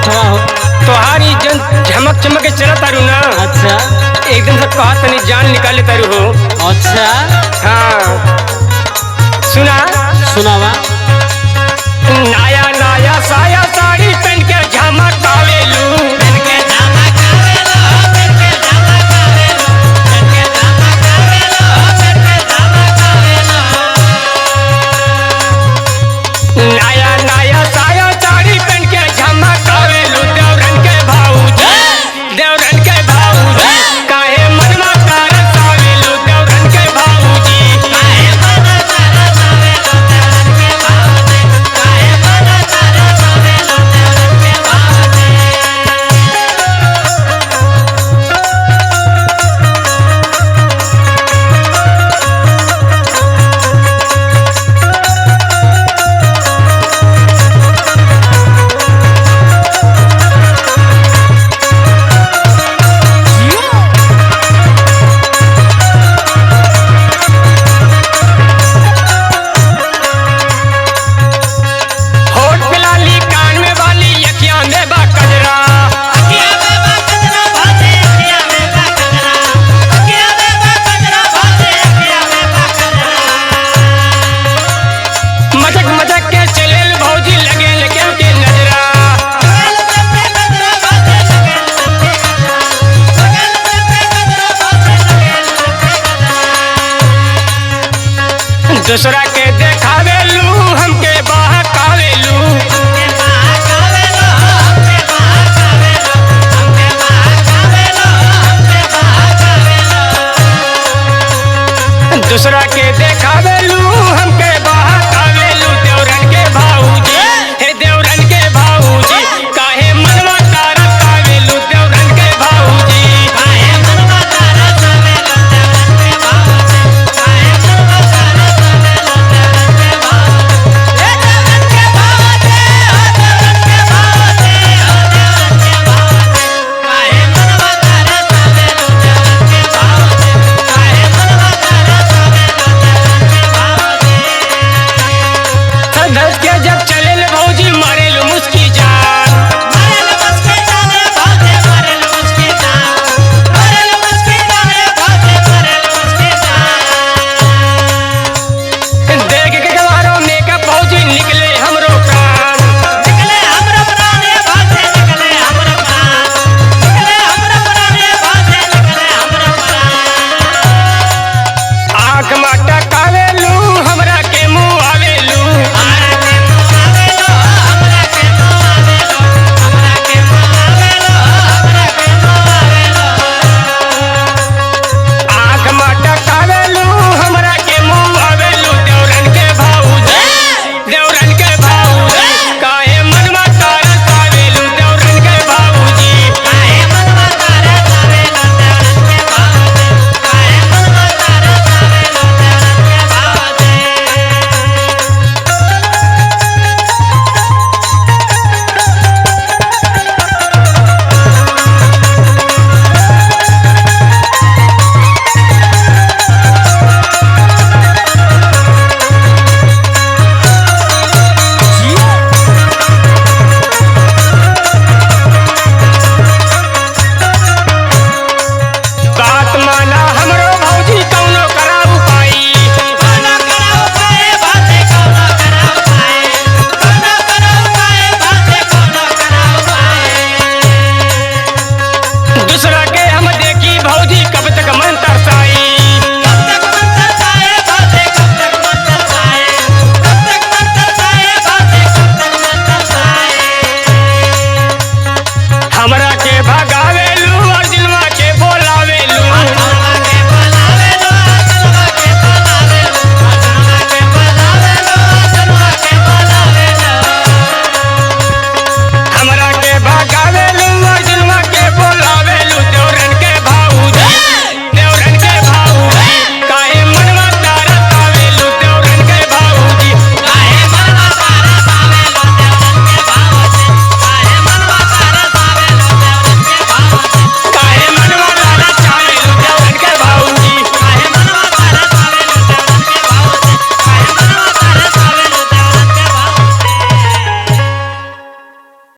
उठवा हो। तोहारी जन झमक चमक के चला तारू ना। अच्छा एकदम से कहा तनी जान निकाले तारू हो। अच्छा हाँ सुना सुनावा। नया नया साया साड़ी पहन के झमक आवेलू। नया नया साया साड़ी पहन के झमक आवेलू। देवरन के भाऊजी देवरन के भाऊजी काहे मनवा तारस आवेलू। देवरन के भाऊजी काहे मनवा तारस आवेलू। देवरन के भाऊजी काहे मनवा तारस आवेलू। देवरन के भाऊजी होठ पे लाली कान में बाली अखियां में बा कजरा। अखियां में बा कजरा भाते अखियां में बा कजरा। अखियां में बा कजरा भाते अखियां में बा कजरा। मचक मचक के चलेल भौजी लगे लगे के नजरा। लगल पे कजरा भाते लगल पे कजरा। लगल पे कजरा भाते लगल पे कजरा। दूसरा के देखावेलू हमके बहकावेलू। हमके बहकावेलू हमके बहकावेलू। हमके बहकावेलू हमके बहकावेलू। दूसरा के देखावेलू हमके बहकावेलू। देवरन के भाऊजी हे देवरन के भाऊजी काहे मनवा तारस आवेलू। देवरन के भाऊजी काहे मनवा तारस आवेलू। देवरन के भाऊजी काहे मनवा तारस आवेलू। देवरन के भाऊजी हे देवरन के भाऊजी हो देवरन के भाऊजी हो देवरन के भाऊजी काहे मनवा तारस आवेलू। देवरन के भाऊजी काहे मनवा तारस आवेलू। देवरन के भाऊजी सधस के जब चलेल भौजी मारेल मुस्की जान। मारेल मुस्की जान रे भौजी मारेल मुस्की जान। मारेल मुस्की जान रे भौजी मारेल मुस्की जान। देख के गवारो मेकअप भौजी निकले हमरो प्राण। निकले हमरो प्राण रे भौजी निकले हमरो प्राण। निकले हमरो प्राण रे भौजी निकले हमरो प्राण। आँख में टकावेलू हमरा के मुँह आवेलू। हमरा के मुँह आवेलू हमरा के मुँह आवेलू। हमरा के मुँह आवेलू हमरा के मुँह आवेलू। आँख में टकावेलू हमरा के मुँह आवेलू। देवरन के भाऊजी देवरन के भाऊजी काहे मनवा तारस आवेलू। देवरन के भाऊजी काहे मनवा तारस आवेलू। देवरन के भाऊजी काहे मनवा तारस आवेलू। देवरन के भाऊजी बात माना हमरो भौजी कौनो कराऊ पाई। कौनो कराऊ पाए बाते कौनो कराऊ पाए। कौनो कराऊ पाए बाते कौनो कराऊ पाए। दूसरा के हम देखी भौजी कब तक मन तरसाई। कब तक मन तरसाए बाते कब तक मन तरसाए। कब तक मन तरसाए बाते कब तक मन तरसाए। हमरा के भगावे